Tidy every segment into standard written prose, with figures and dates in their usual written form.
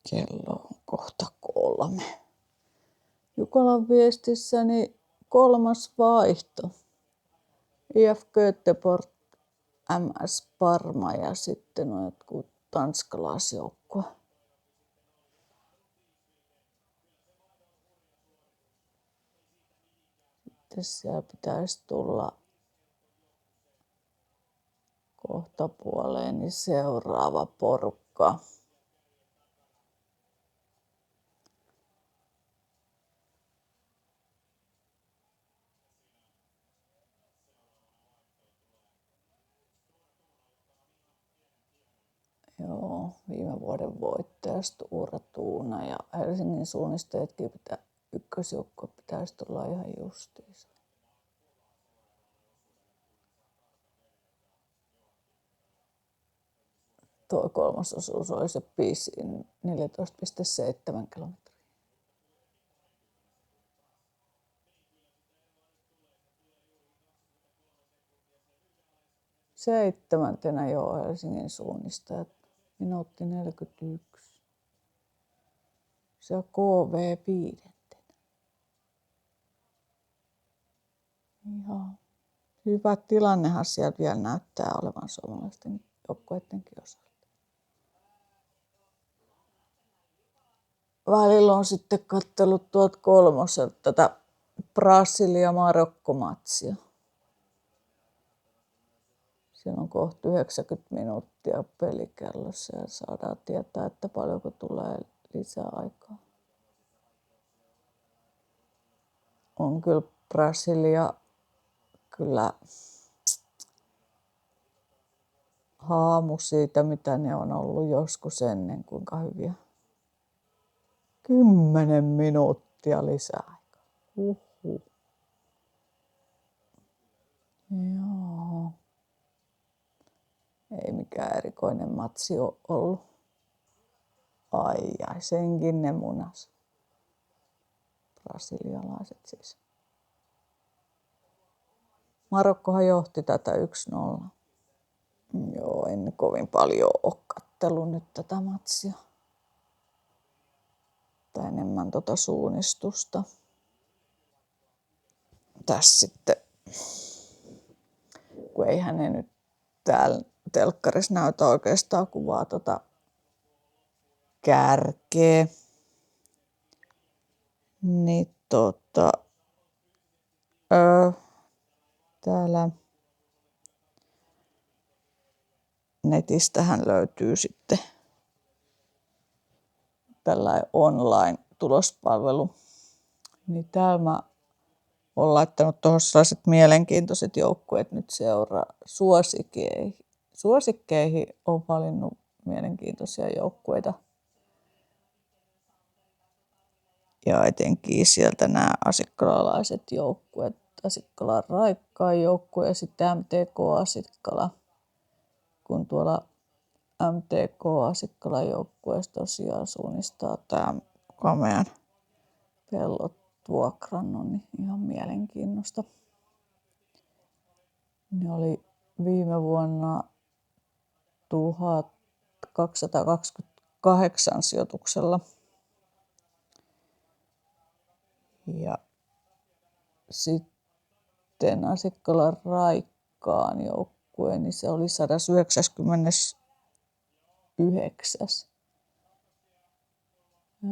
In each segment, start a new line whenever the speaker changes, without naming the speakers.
Kello on kohta 3. Jukolan viestissäni 3. vaihto. IF Göteborg, MS Parma ja sitten on jotkut tanskalaisjoukkue. Sitten siellä pitäisi tulla kohta puoleeni seuraava porukka. Joo, viime vuoden voittaja Stura Tuuna ja Helsingin suunnistajatkin ykkösjoukkue pitäisi tulla ihan justiinsa. Tuo 3. osuus oli se pisin 14,7 kilometriä. 7. joo Helsingin suunnistajat. Minuutti 41. Se on KV 5. Ihan hyvä tilannehan siellä vielä näyttää olevan suomalaisten joukkueidenkin osalta. Välillä on sitten katsellut tuolta 3. tätä Brasilia-Marokko-matsia. Siellä on kohta 90 minuuttia pelikellossa ja saadaan tietää, että paljonko tulee lisää aikaa. On kyllä Brasilia kyllä haamu siitä, mitä ne on ollut joskus ennen, kuinka hyviä. 10 minuuttia lisäaikaa. Joo. Ei mikään erikoinen matsi ole ollut. Ai, senkin ne munas. Brasilialaiset siis. Marokkohan johti tätä 1-0. Joo, en kovin paljon ole katsellut nyt tätä matsia. Tai enemmän suunnistusta. Tässä sitten, kun eihän ne nyt täällä telkkarissa näytä oikeastaan kuvaa kärkeä. Niin täällä netistähän löytyy sitten tällainen online-tulospalvelu. Niin täällä mä oon laittanut tuohon sellaiset mielenkiintoiset joukkueet nyt seuraa suosikkeihin on valinnut mielenkiintoisia joukkueita. Ja etenkin sieltä nämä asikkalalaiset joukkueet, Asikkalan Raikkaan joukkue ja sitten MTK Asikkala. Kun tuolla MTK Asikkalan joukkueessa tosiaan suunnistaa tämä meidän pellot vuokrannut, niin ihan mielenkiinnosta. Ne oli viime vuonna 1228 sijoituksella. Ja sitten Asikkalan Raikkaan joukkue, niin se oli 199. Ja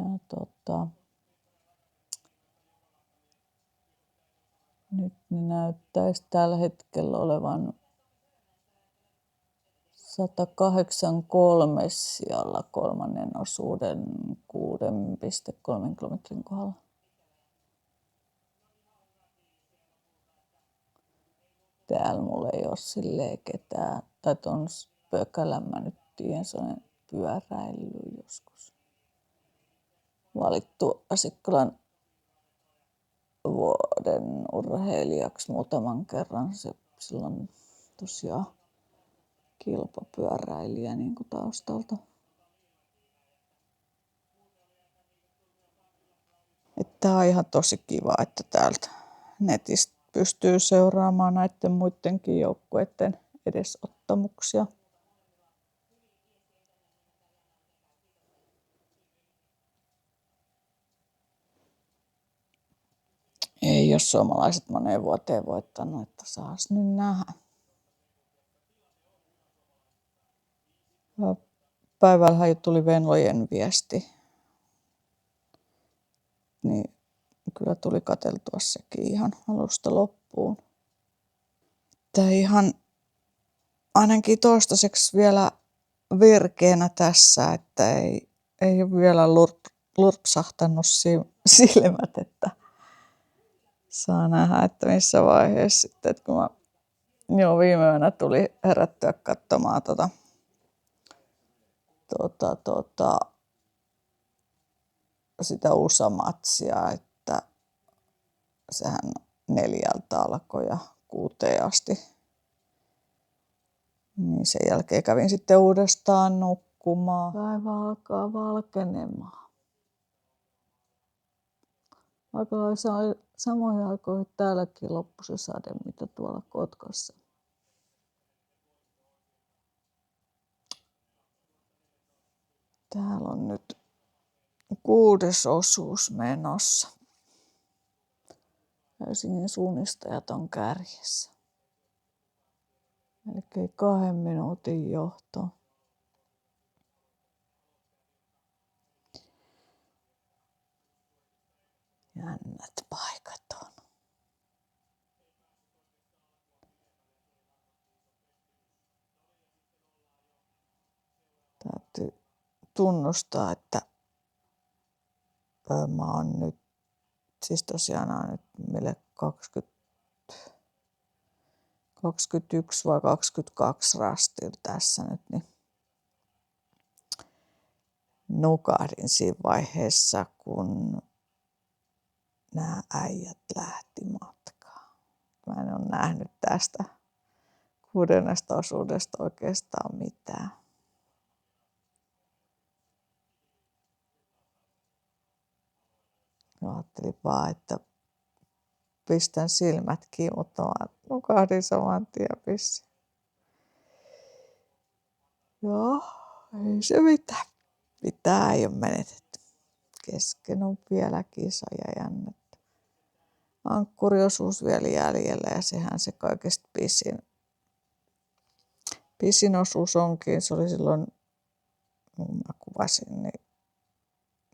nyt ne näyttäisi tällä hetkellä olevan 183 sijalla 3. osuuden 6,3 kilometrin kohdalla. Täällä mulla ei ole silleen ketään. Tai tuon Pökälän mä nyt tiedän, se on pyöräillyt joskus. Valittu Asikkalan vuoden urheilijaksi muutaman kerran. Se silloin tosiaan kilpapyöräilijä niin kuin taustalta. Että on ihan tosi kiva, että täältä netistä pystyy seuraamaan näiden muidenkin joukkueiden edesottamuksia. Ei ole suomalaiset moneen vuoteen voittanut, että saas nyt nähdä. Päivällähän tuli Venlojen viesti, niin kyllä tuli katseltua sekin ihan alusta loppuun. Tämä ihan ainakin toistaiseksi vielä virkeänä tässä, että ei ole vielä lurpsahtanut silmät, että saa nähdä, että missä vaiheessa sitten, että kun mä viime yönä tuli herättyä katsomaan sitä USA-matsia, että sehän 4 alkoi ja 6 asti. Niin sen jälkeen kävin sitten uudestaan nukkumaan. Päivä alkaa valkenemaan. Aika lailla samoihin aikoihin täälläkin loppui se sade, mitä tuolla Kotkassa. Täällä on nyt 6. osuus menossa. Helsingin suunnistajat on kärjessä. Melkein 2 minuutin johto. Jännät paikat on. Täytyy tunnustaa, että mä oon nyt, siis tosiaan nyt meille 21 vai 22 rastilla tässä nyt, niin nukahdin siinä vaiheessa, kun nämä äijät lähti matkaan. Mä en ole nähnyt tästä 6. osuudesta oikeastaan mitään. Mä ajattelin vaan, että pistän silmät kiinni, mutta mä nukahdin saman tien pissin. Joo, ei se mitään. Mitään ei ole menetetty. Kesken on vielä kisa ja jännettä. Ankkuriosuus vielä jäljellä ja sehän se kaikista pisin osuus onkin. Se oli silloin, kun mä kuvasin, niin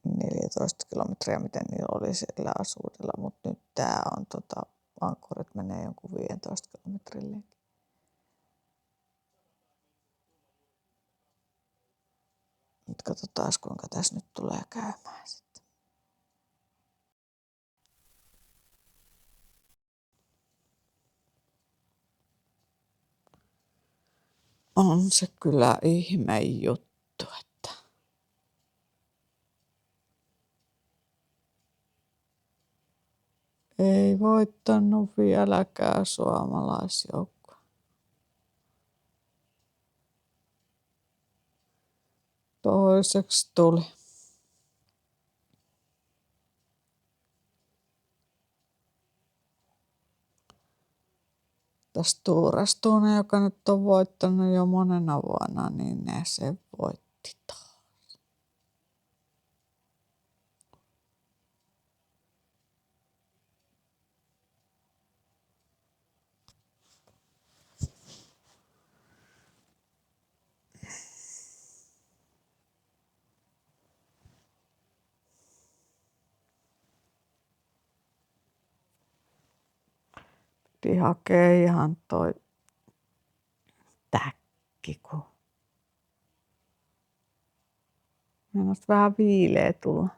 14 kilometriä, miten niillä oli sillä asuudella, mutta nyt tää on ankkurit menee jonkun 15 kilometrille. Nyt katsotaan, kuinka tässä nyt tulee käymään sitten. On se kyllä ihme juttu, että ei voittanut vieläkään suomalaisjoukkue. Toiseksi tuli. Tässä Tuurastuinen, joka nyt on voittanut jo monena vuonna, niin ne se voitti taas. Piti hakea ihan toi täkki, kun mennäisi vähän viileä tulla.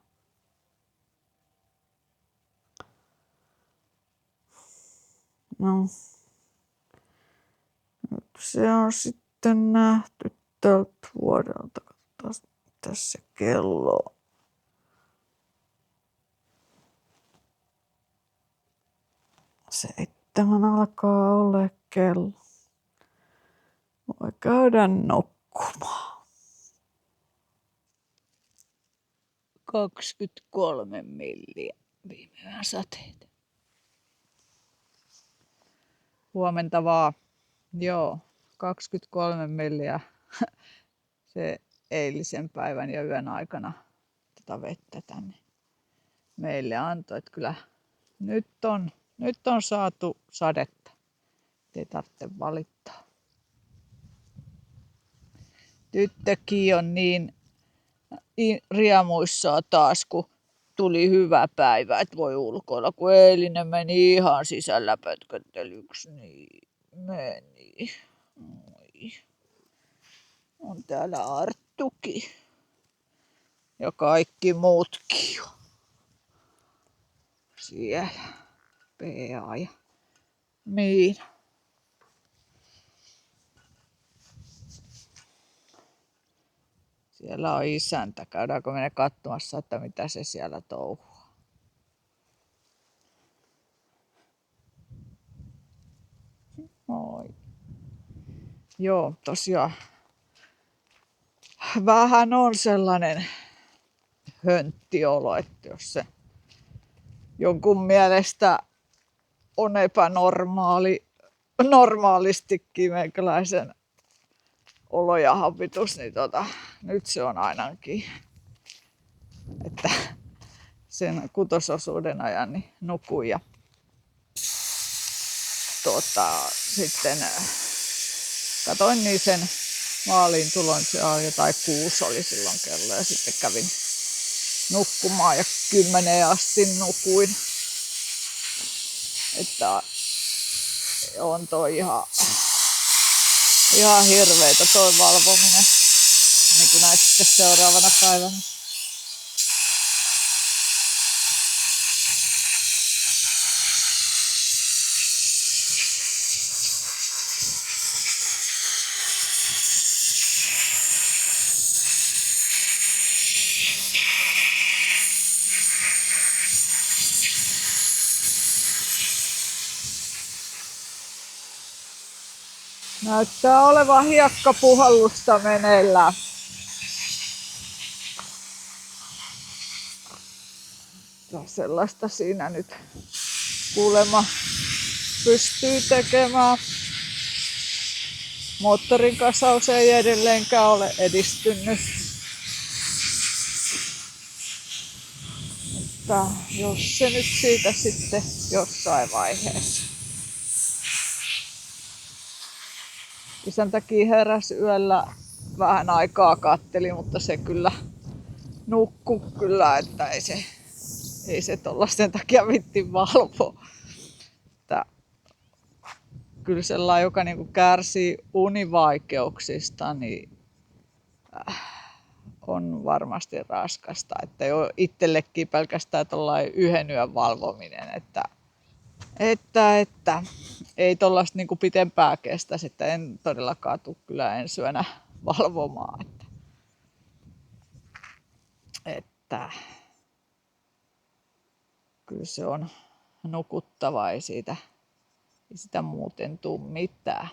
No, nyt se on sitten nähty tältä vuodelta. Katsotaan, tässä kello on. Seitsemän alkaa olla kello. Voi käydä nukkumaan. 23 milliä viime yön sateita. Huomenta vaan. Joo, 23 milliä se eilisen päivän ja yön aikana tätä vettä tänne meille antoi. Että kyllä Nyt on saatu sadetta. Ei tarvitse valittaa. Tyttökin on niin riemuissaan taas, kun tuli hyvä päivä, että voi ulkoilla. Kun eilinen meni ihan sisällä pötköttelyksi, niin meni. Moi. On täällä Arttukin. Ja kaikki muutkin on siellä. PA ja Miina. Siellä on isäntä. Käydäänkö mennä katsomassa, että mitä se siellä touhuu? Moi. Joo, tosiaan. Vähän on sellainen hönttiolo, että jos se jonkun mielestä on normaalistikin meikäläisen olo ja habitus, niin nyt se on ainakin, että sen kutososuuden ajan niin nukuin ja sitten katoin niin sen maaliin tulon, se on jotain 6 oli silloin kello ja sitten kävin nukkumaan ja 10 asti nukuin. Että on toi ihan hirveetä toi valvominen, niin kuin näin sitten seuraavana päivänä. Näyttää olevan hiekkapuhallusta meneillään. Sellaista siinä nyt kuulemma pystyy tekemään. Moottorin kasaus ei edelleenkään ole edistynyt. Mutta jos se nyt siitä sitten jossain vaiheessa. Isäntäkin heräsi yöllä vähän aikaa katteli, mutta se kyllä nukkui kyllä, että ei se tollasten takia vitti valvoa. Kyllä sellainen, joka niinku kärsii univaikeuksista, niin on varmasti raskasta. Että jo itsellekin pelkästään tollainen yhden yön valvominen, että ei tollaista niinku pitempää kestäisi, että en todellakaan tule kyllä ensi yönä valvomaan. Että kyllä se on nukuttava, ei sitä muuten tule mitään.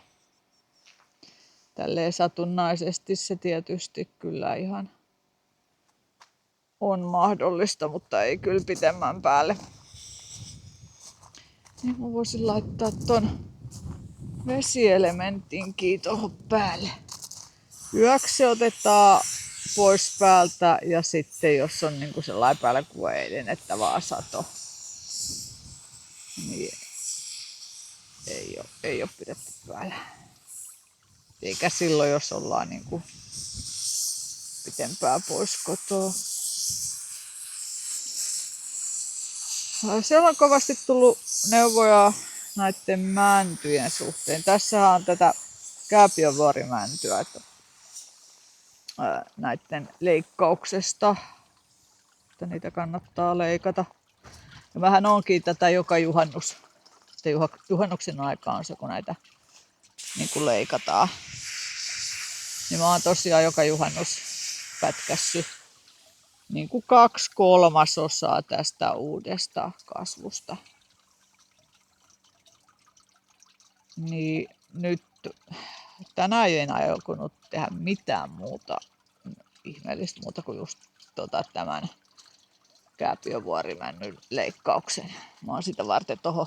Tälleen satunnaisesti se tietysti kyllä ihan on mahdollista, mutta ei kyllä pitemmän päälle. Niin mä voisin laittaa ton vesielementinkin tuohon päälle. Yöksi se otetaan pois päältä ja sitten jos on niinku sellainen päällä kuin eilen, että vaan sato, niin ei ole pidetty päällä. Eikä silloin, jos ollaan niinku pitempään pois kotoa. Siellä on kovasti tullut neuvoja näiden mäntyjen suhteen. Tässähän on tätä kääpiövuorimäntyä näiden leikkauksesta, että niitä kannattaa leikata. Ja vähän onkin tätä joka juhannus. Juhannuksen aika on se, kun näitä niin kuin leikataan. Niin mä oon tosiaan joka juhannus pätkässyt niin kuin 2/3 tästä uudesta kasvusta. Niin nyt tänään ei enää joutunut tehdä mitään muuta ihmeellistä muuta kuin just tämän kääpiövuorimännyn leikkauksen. Mä oon sitä varten tohon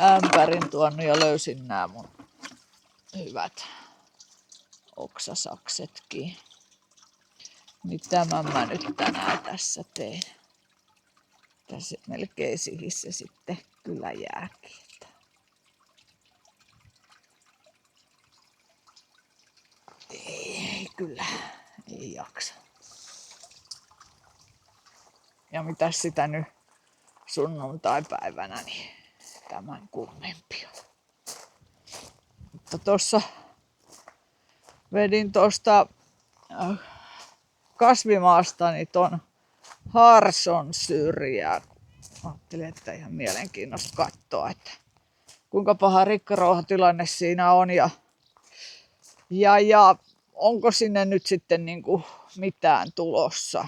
ämpärin tuonut ja löysin nämä mun hyvät Tässä melkein siihen se sitten kyllä jääkin. Ei kyllä, ei jaksa. Ja mitäs sitä nyt sunnuntaipäivänä, niin tämän kummempi on. Mutta tossa vedin tosta kasvimaastani ton harson syrjää. Ajattelin, että ihan mielenkiintoista katsoa, että kuinka paha rikkaruohotilanne siinä on ja onko sinne nyt sitten niinku mitään tulossa.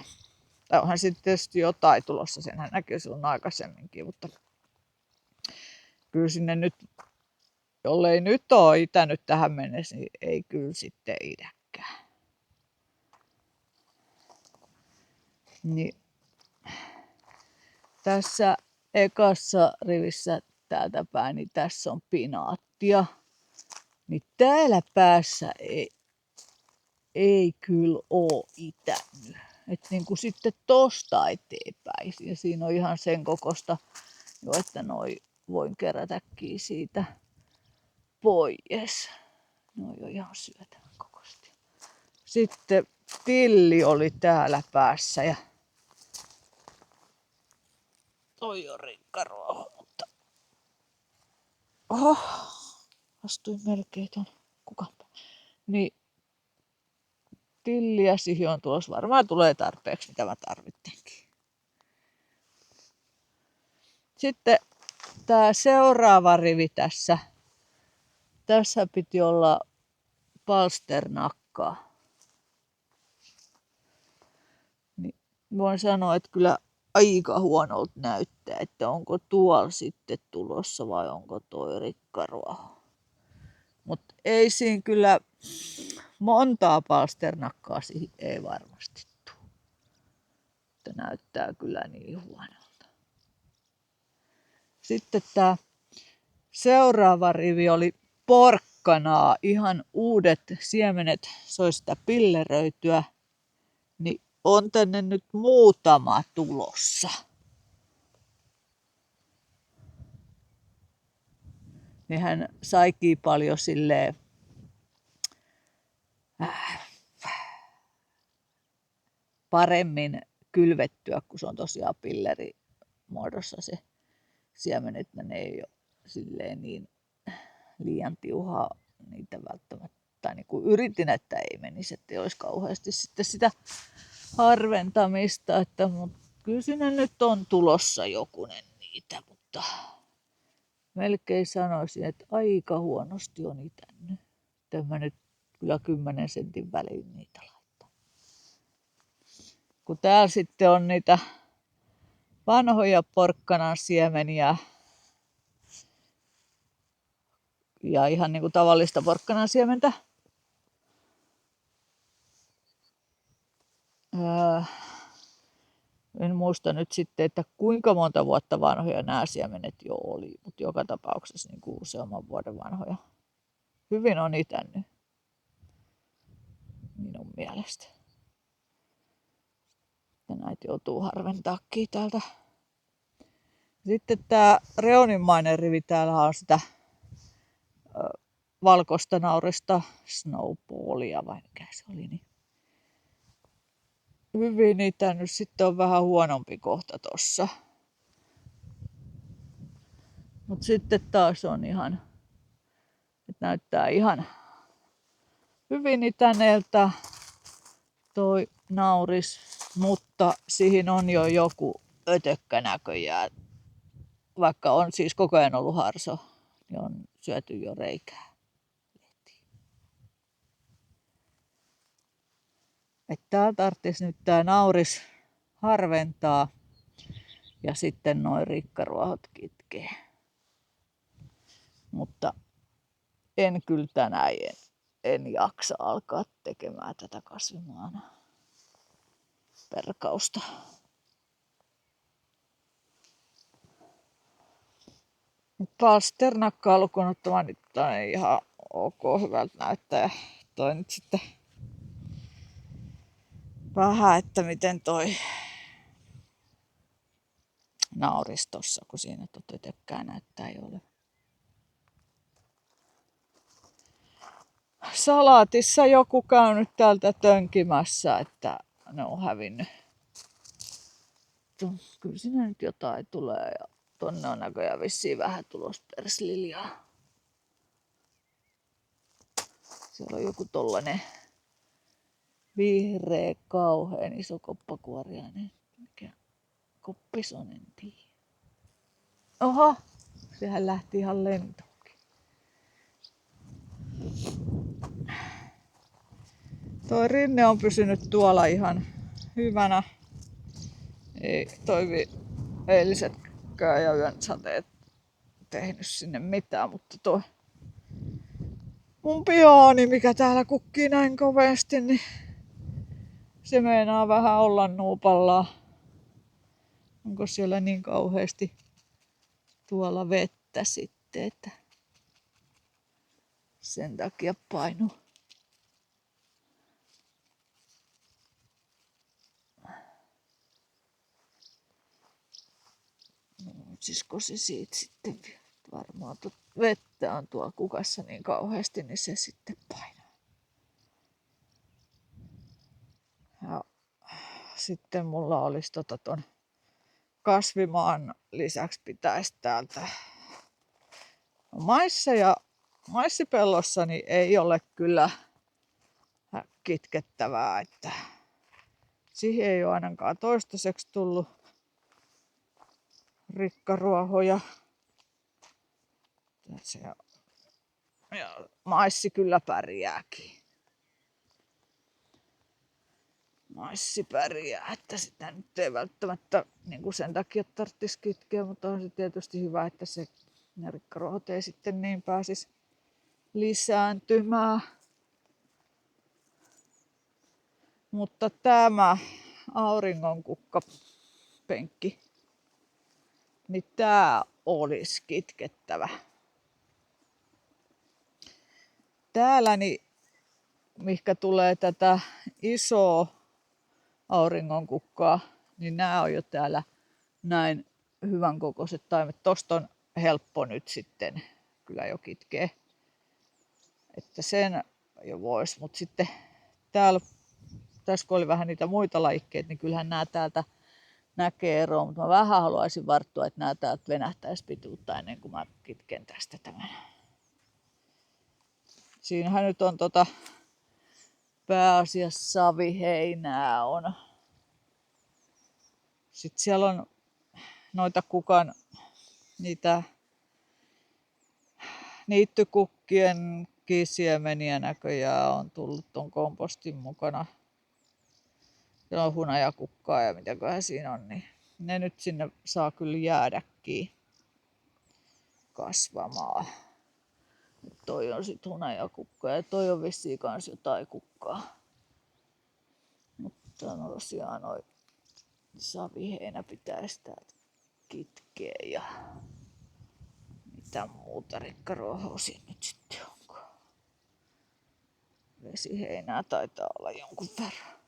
Tai onhan sitten tietysti jotain tulossa, senhän näkyy silloin aikaisemminkin, mutta kyllä sinne nyt, jollei nyt ole itänyt tähän mennessä, niin ei kyllä sitten idäkään. Niin tässä ekassa rivissä täältä päin, niin tässä on pinaattia. Niin täällä päässä ei kyllä oo itänyt. Et niin kuin sitten tosta eteenpäin. Ja siinä on ihan sen kokosta jo, että noi voin kerätäkin siitä pois. No jo ihan syötävän kokosti. Sitten tilli oli täällä päässä ja toi on rikkaruoho, mutta oho, astuin melkein ton kukan. Niin tilliä siihen on tulossa. Varmaan tulee tarpeeksi, mitä mä tarvitsenkin. Sitten tää seuraava rivi tässä. Tässä piti olla palsternakkaa. Niin voin sanoa, että kyllä aika huonolta näyttää, että onko tuolla sitten tulossa vai onko toi rikkaruoho. Mutta ei siinä kyllä montaa palsternakkaa siihen ei varmasti tule. Että näyttää kyllä niin huonolta. Sitten tää seuraava rivi oli porkkanaa, ihan uudet siemenet, se olisi sitä pilleröityä, niin on tänne nyt muutama tulossa. Niin hän saikin paljon silleen paremmin kylvettyä, kun se on tosiaan pillerimuodossa se siemenet, ne ei ole silleen niin liian tiuhaa niitä välttämättä. Tai niin kuin yritin, että ei menisi, että ei olisi kauheasti sitten sitä harventamista. Että, mutta kyllä sinne nyt on tulossa jokunen niitä, mutta melkein sanoisin, että aika huonosti on itänyt. Tämä nyt kyllä 10 sentin väliin niitä laittaa. Kun täällä sitten on niitä vanhoja porkkanan siemeniä ja ihan niin kuin tavallista porkkanan siementä. En muista nyt sitten, että kuinka monta vuotta vanhoja nämä siemenet jo oli, mutta joka tapauksessa niin kuin useamman vuoden vanhoja. Hyvin on itänyt minun mielestä. Ja näitä joutuu harventaakin täältä. Sitten tämä reunimmainen rivi, täällä on sitä valkoista naurista snowballia vai mikä se oli. Niin hyvin itänyt, sitten on vähän huonompi kohta tossa. Mutta sitten taas on ihan, että näyttää ihan hyvin itäneeltä toi nauris, mutta siihen on jo joku ötökkä näköjään. Vaikka on siis koko ajan ollut harso, niin on syöty jo reikää. Että täällä tarvitsisi nyt tää nauris harventaa ja sitten noin rikkaruohot kitkee. Mutta en kyllä tänään en jaksa alkaa tekemään tätä kasvimaana perkausta. Palsternakkaa lukuun ottamaan nyt on ihan ok, hyvältä näyttää. Toi nyt sitten vähän, että miten toi nauristossa, kun siinä tötökkää näyttää jo olevan. Salaatissa joku käynyt täältä tönkimässä, että ne on hävinnyt. Kyllä siinä nyt jotain tulee ja tonne on näköjään vissiin vähän tulos persliljaa. Siellä on joku tollanen vihreä kauhean iso koppakuoriainen. Mikä koppis on, en tiedä. Oho, sehän lähti ihan lentoonkin. Toi rinne on pysynyt tuolla ihan hyvänä. Ei eilisetkään ja yön sateet tehnyt sinne mitään, mutta toi mun piaani, mikä täällä kukkii näin kovasti, niin se meinaa vähän olla nuupallaan. Onko siellä niin kauheasti tuolla vettä sitten, että sen takia painuu. Sisko se siitä sitten varmaan vettä on tuolla kukassa niin kauheasti, niin se sitten painaa. Ja sitten mulla olisi ton kasvimaan lisäksi pitäisi täältä maissa ja maissipellossa niin ei ole kyllä kitkettävää, että siihen ei ole ainakaan toistaiseksi tullut rikkaruohoja. Ja maissi kyllä pärjääkin. Maissi pärjää, että sitä nyt ei välttämättä niin kuin sen takia tarvitsisi kitkeä, mutta on se tietysti hyvä, että ne rikkaruohot ei sitten niin pääsisi lisääntymään. Mutta tämä auringonkukkapenkki, niin tää olisi kitkettävä. Täällä, niin, mihkä tulee tätä isoa auringonkukkaa, niin nämä on jo täällä näin hyvän kokoiset taimet. Tosta on helppo nyt sitten kyllä jo kitkeä, että sen jo vois. Mutta sitten täällä, tässä kun oli vähän niitä muita lajikkeita, niin kyllähän nämä täältä näkee eroa, mutta mä vähän haluaisin varttua, että nämä täältä venähtäisi pituutta ennen kuin mä kitken tästä tämän. Siinähän nyt on pääasiassa saviheinää on. Sitten siellä on noita kukan niitä niittykukkien siemeniä näköjään on tullut ton kompostin mukana. Siellä on hunajakukkaa ja mitäköhän siinä on, niin ne nyt sinne saa kyllä jäädäkin kasvamaan. Toi on sit hunajakukka ja toi on vissiin kans jotain kukkaa. Mutta no tosiaan noi saviheinä pitäisi täältä kitkeä ja mitä muuta rikkaruohoa siinä nyt sitten onko. Vesiheinää taitaa olla jonkun verran.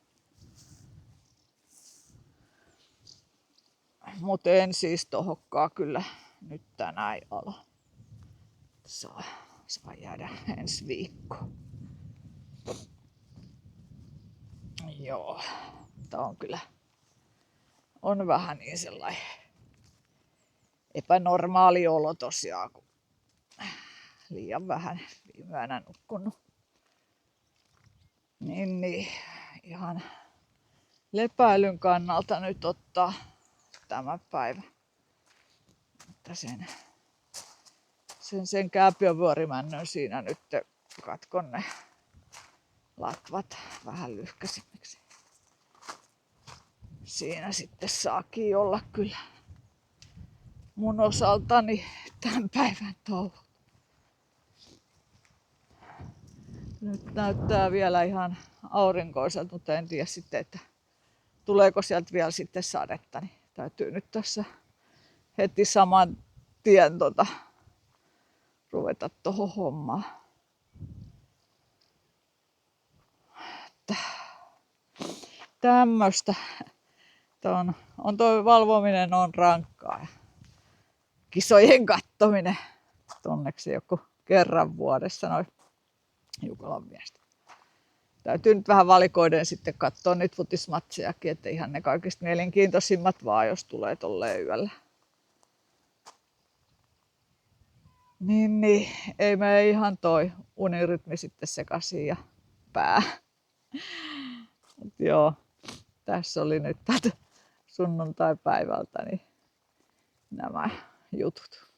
Mut en siis tohokkaa kyllä nyt tänään ala. Saa jäädä ensi viikko. Joo, tää on kyllä on vähän niin sellainen epänormaali olo tosiaan, kun liian vähän viime yönä nukkunut. Niin, ihan lepäilyn kannalta nyt ottaa tämä päivä. Mutta sen kääpiövuorimännön siinä nyt katkon ne latvat vähän lyhkäisimmiksi. Siinä sitten saakin olla kyllä mun osaltani tämän päivän touhut. Nyt näyttää vielä ihan aurinkoiselta, mutta en tiedä sitten, että tuleeko sieltä vielä sitten sadetta. Niin täytyy nyt tässä heti saman tien ruveta tohon hommaan. Että on toi valvominen on rankkaa. Kisojen kattominen. Onneksi joku kerran vuodessa noin Jukolan miestä. Täytyy nyt vähän valikoiden sitten katsoa niitä futismatsejakin, että ihan ne kaikista mielenkiintoisimmat vaan, jos tulee tolleen yöllä. Niin, ei mene ihan toi unirytmi sitten sekaisin ja pää. Mut joo, tässä oli nyt tältä sunnuntai-päivältä niin nämä jutut.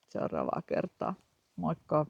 Seuraavaa kertaa. Moikka!